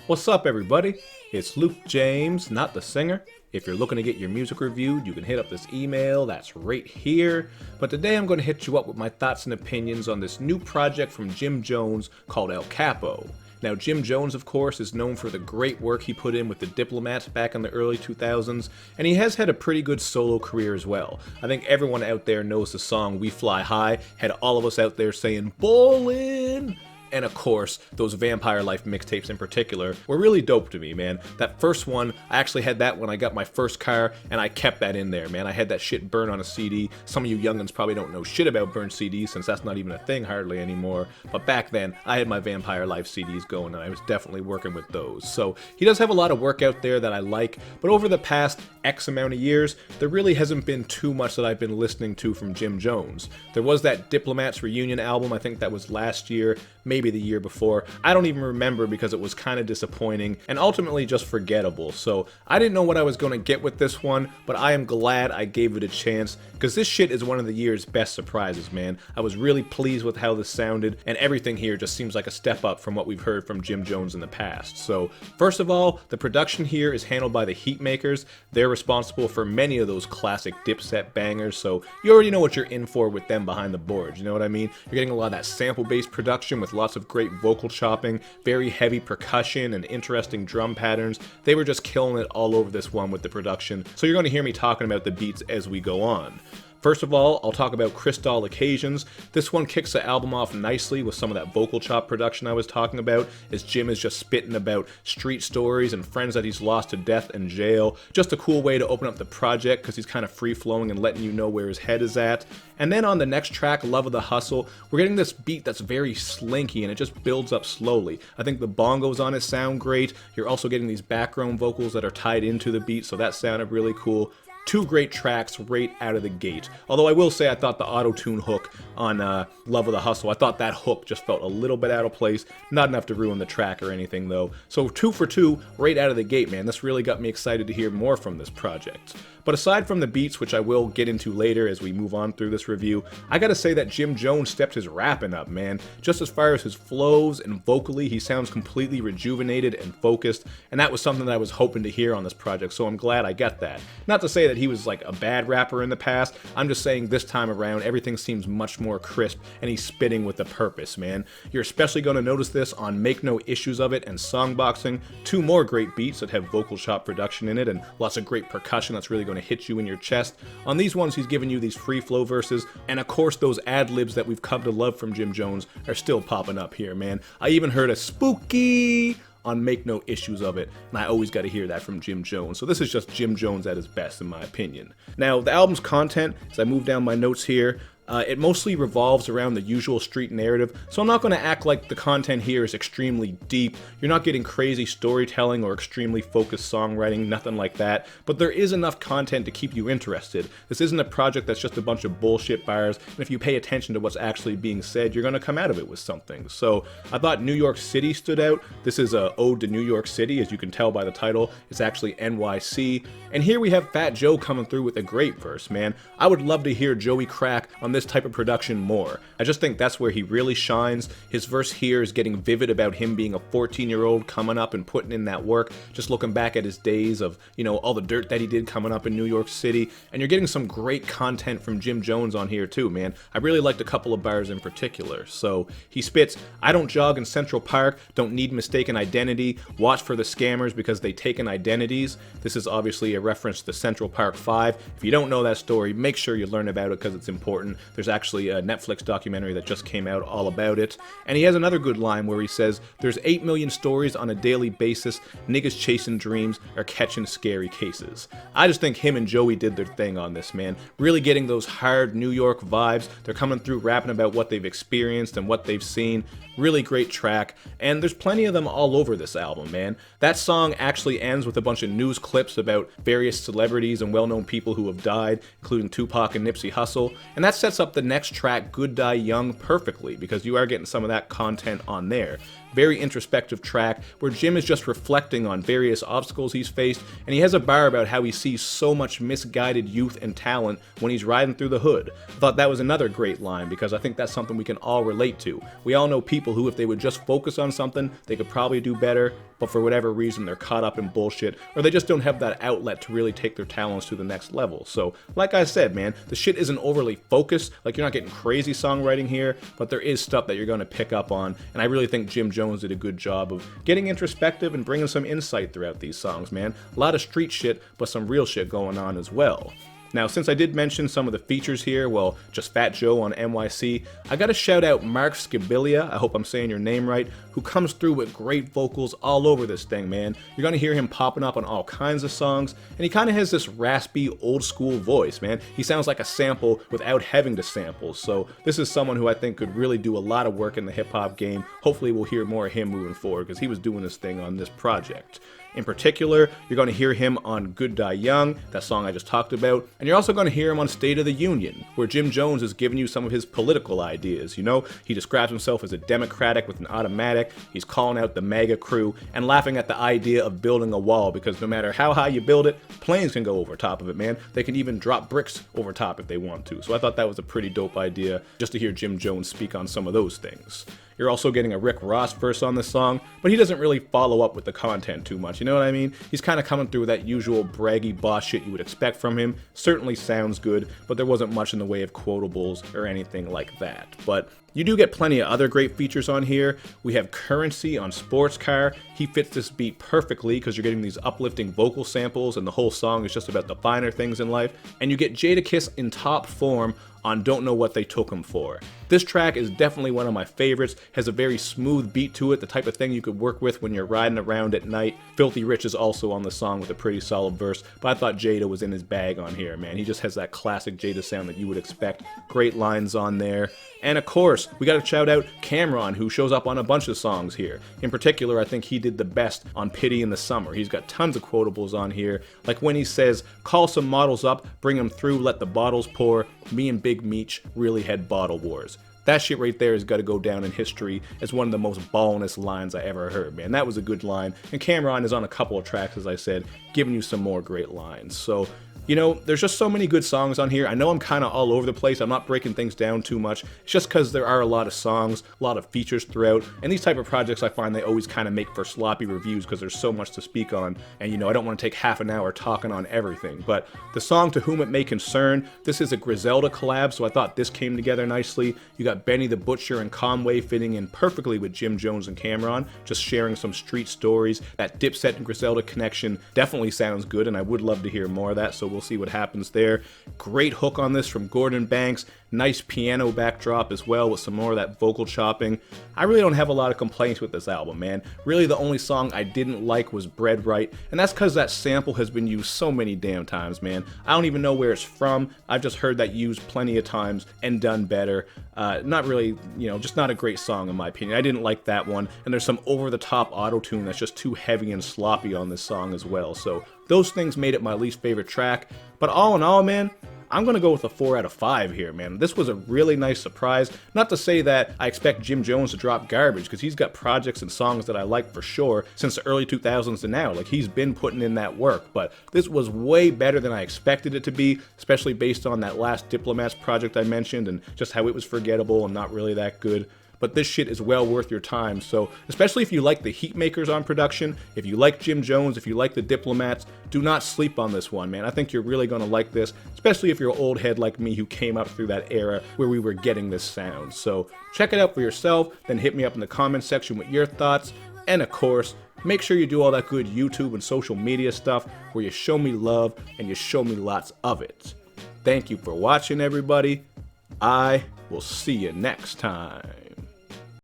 What's up, everybody? It's Luke James, not the singer. If you're looking to get your music reviewed, you can hit up this email that's right here. But today I'm going to hit you up with my thoughts and opinions on this new project from Jim Jones called El Capo. Now, Jim Jones, of course, is known for the great work he put in with the Diplomats back in the early 2000s, and he has had a pretty good solo career as well. I think everyone out there knows the song We Fly High, had all of us out there saying, "Ballin'!" And of course, those Vampire Life mixtapes in particular were really dope to me, man. That first one, I actually had that when I got my first car, and I kept that in there, man. I had that shit burn on a CD. Some of you youngins probably don't know shit about burned CDs, since that's not even a thing hardly anymore. But back then, I had my Vampire Life CDs going, and I was definitely working with those. So he does have a lot of work out there that I like, but over the past X amount of years, there really hasn't been too much that I've been listening to from Jim Jones. There was that Diplomats reunion album, I think that was last year, maybe the year before. I don't even remember because it was kind of disappointing and ultimately just forgettable. So I didn't know what I was going to get with this one, but I am glad I gave it a chance because this shit is one of the year's best surprises, man. I was really pleased with how this sounded, and everything here just seems like a step up from what we've heard from Jim Jones in the past. So first of all, the production here is handled by the Heatmakerz. They're responsible for many of those classic Dipset bangers, so you already know what you're in for with them behind the boards, you know what I mean? You're getting a lot of that sample-based production with lots of great vocal chopping, very heavy percussion, and interesting drum patterns. They were just killing it all over this one with the production, so you're going to hear me talking about the beats as we go on. First of all, I'll talk about Cristal Occasions. This one kicks the album off nicely with some of that vocal chop production I was talking about, as Jim is just spitting about street stories and friends that he's lost to death and jail. Just a cool way to open up the project because he's kind of free-flowing and letting you know where his head is at. And then on the next track, Love of the Hustle, we're getting this beat that's very slinky and it just builds up slowly. I think the bongos on it sound great. You're also getting these background vocals that are tied into the beat, so that sounded really cool. Two great tracks right out of the gate. Although I will say I thought the auto-tune hook on Love of the Hustle, I thought that hook just felt a little bit out of place. Not enough to ruin the track or anything though. So 2 for 2 right out of the gate, man. This really got me excited to hear more from this project. But aside from the beats, which I will get into later as we move on through this review, I gotta say that Jim Jones stepped his rapping up, man. Just as far as his flows and vocally, he sounds completely rejuvenated and focused, and that was something that I was hoping to hear on this project, so I'm glad I got that. Not to say that he was like a bad rapper in the past, I'm just saying this time around, everything seems much more crisp, and he's spitting with a purpose, man. You're especially gonna notice this on Make No Issues of It and Songboxing, two more great beats that have vocal shop production in it, and lots of great percussion that's really going to hit you in your chest. On these ones, he's giving you these free flow verses, and of course those ad-libs that we've come to love from Jim Jones are still popping up here, man. I even heard a spooky on Make No Issues of It, and I always got to hear that from Jim Jones. So this is just Jim Jones at his best, in my opinion. Now, the album's content, as I move down my notes here, it mostly revolves around the usual street narrative, so I'm not going to act like the content here is extremely deep. You're not getting crazy storytelling or extremely focused songwriting, nothing like that, but there is enough content to keep you interested. This isn't a project that's just a bunch of bullshit bars, and if you pay attention to what's actually being said, you're going to come out of it with something. So I thought New York City stood out. This is a ode to New York City, as you can tell by the title. It's actually NYC, and here we have Fat Joe coming through with a great verse, man. I would love to hear Joey crack on this type of production more. I just think that's where he really shines. His verse here is getting vivid about him being a 14-year-old coming up and putting in that work, just looking back at his days of, you know, all the dirt that he did coming up in New York City, and you're getting some great content from Jim Jones on here too, man. I really liked a couple of bars in particular. So he spits, "I don't jog in Central Park, don't need mistaken identity, watch for the scammers because they taken identities." This is obviously a reference to Central Park 5. If you don't know that story, make sure you learn about it because it's important. There's actually a Netflix documentary that just came out all about it. And he has another good line where he says, "There's 8 million stories on a daily basis, niggas chasing dreams or catching scary cases." I just think him and Joey did their thing on this, man. Really getting those hard New York vibes. They're coming through rapping about what they've experienced and what they've seen. Really great track, and there's plenty of them all over this album, man. That song actually ends with a bunch of news clips about various celebrities and well-known people who have died, including Tupac and Nipsey Hussle, and that sets up the next track, Good Die Young, perfectly, because you are getting some of that content on there. Very introspective track where Jim is just reflecting on various obstacles he's faced, and he has a bar about how he sees so much misguided youth and talent when he's riding through the hood. I thought that was another great line because I think that's something we can all relate to. We all know people who, if they would just focus on something, they could probably do better. but for whatever reason they're caught up in bullshit, or they just don't have that outlet to really take their talents to the next level. So, like I said, man, the shit isn't overly focused, like you're not getting crazy songwriting here, but there is stuff that you're going to pick up on, and I really think Jim Jones did a good job of getting introspective and bringing some insight throughout these songs, man. A lot of street shit, but some real shit going on as well. Now, since I did mention some of the features here, well, just Fat Joe on NYC, I gotta shout out Mark Skibilia, I hope I'm saying your name right, who comes through with great vocals all over this thing, man. You're gonna hear him popping up on all kinds of songs, and he kinda has this raspy, old school voice, man. He sounds like a sample without having to sample, so this is someone who I think could really do a lot of work in the hip-hop game. Hopefully we'll hear more of him moving forward, because he was doing this thing on this project. In particular, you're going to hear him on Good Die Young, that song I just talked about, and you're also going to hear him on State of the Union, where Jim Jones is giving you some of his political ideas. You know, he describes himself as a Democratic with an automatic, he's calling out the MAGA crew, and laughing at the idea of building a wall, because no matter how high you build it, planes can go over top of it, man. They can even drop bricks over top if they want to. So I thought that was a pretty dope idea, just to hear Jim Jones speak on some of those things. You're also getting a Rick Ross verse on this song, but he doesn't really follow up with the content too much, you know what I mean? He's kind of coming through with that usual braggy boss shit you would expect from him. Certainly sounds good, but there wasn't much in the way of quotables or anything like that. But you do get plenty of other great features on here. We have Currency on Sports Car. He fits this beat perfectly because you're getting these uplifting vocal samples and the whole song is just about the finer things in life. And you get Jadakiss in top form on Don't Know What They Took Him For. This track is definitely one of my favorites, has a very smooth beat to it, the type of thing you could work with when you're riding around at night. Filthy Rich is also on the song with a pretty solid verse, but I thought Jada was in his bag on here, man. He just has that classic Jada sound that you would expect. Great lines on there. And of course, we gotta shout out Cameron, who shows up on a bunch of songs here. In particular, I think he did the best on Pity in the Summer. He's got tons of quotables on here, like when he says, "Call some models up, bring them through, let the bottles pour. Me and Big Meech really had bottle wars." That shit right there has got to go down in history as one of the most ballness lines I ever heard, man. That was a good line. And Cameron is on a couple of tracks, as I said, giving you some more great lines. So, you know, there's just so many good songs on here. I know I'm kind of all over the place. I'm not breaking things down too much. It's just because there are a lot of songs, a lot of features throughout. And these type of projects, I find they always kind of make for sloppy reviews because there's so much to speak on. And, you know, I don't want to take half an hour talking on everything. But the song To Whom It May Concern, this is a Griselda collab, so I thought this came together nicely. You got Benny the Butcher and Conway fitting in perfectly with Jim Jones and Cameron, just sharing some street stories. That Dipset and Griselda connection definitely sounds good, and I would love to hear more of that, so we'll see what happens there. Great hook on this from Gordon Banks. Nice piano backdrop as well with some more of that vocal chopping. I really don't have a lot of complaints with this album, man. Really the only song I didn't like was Bread Right, and that's because that sample has been used so many damn times, man. I don't even know where it's from. I've just heard that used plenty of times and done better. Not really, you know, just not a great song in my opinion. I didn't like that one, and there's some over-the-top auto-tune that's just too heavy and sloppy on this song as well, so those things made it my least favorite track. But all in all, man, I'm going to go with a 4 out of 5 here, man. This was a really nice surprise. Not to say that I expect Jim Jones to drop garbage, because he's got projects and songs that I like for sure since the early 2000s to now. Like, he's been putting in that work, but this was way better than I expected it to be, especially based on that last Diplomats project I mentioned and just how it was forgettable and not really that good. But this shit is well worth your time, so especially if you like the Heatmakerz on production, if you like Jim Jones, if you like the Diplomats, do not sleep on this one, man. I think you're really going to like this, especially if you're an old head like me who came up through that era where we were getting this sound. So check it out for yourself, then hit me up in the comment section with your thoughts, and of course, make sure you do all that good YouTube and social media stuff where you show me love and you show me lots of it. Thank you for watching, everybody. I will see you next time.